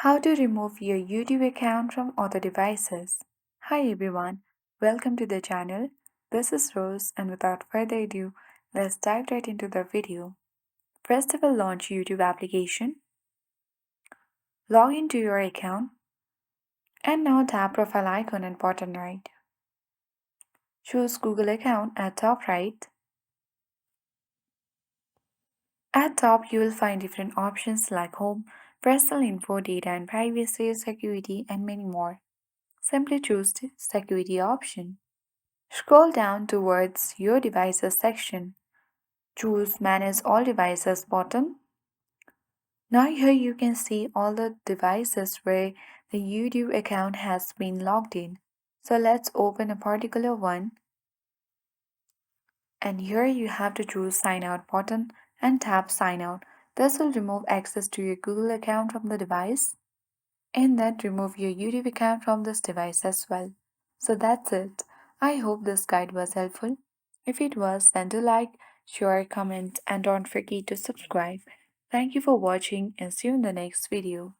How to remove your YouTube account from other devices. Hi everyone, welcome to the channel. This is Rose, and without further ado, let's dive right into the video. First of all, launch YouTube application, log into your account, and now tap profile icon at bottom right. Choose Google account at top right. At top, you will find different options like home, personal info, data and privacy, security, and many more. Simply choose the security option. Scroll down towards your devices section. Choose Manage All Devices button. Now here you can see all the devices where the YouTube account has been logged in. So let's open a particular one, and here you have to choose Sign Out button and tap Sign Out. This will remove access to your Google account from the device and then remove your YouTube account from this device as well. So that's it. I hope this guide was helpful. If it was, then do like, share, comment, and don't forget to subscribe. Thank you for watching and see you in the next video.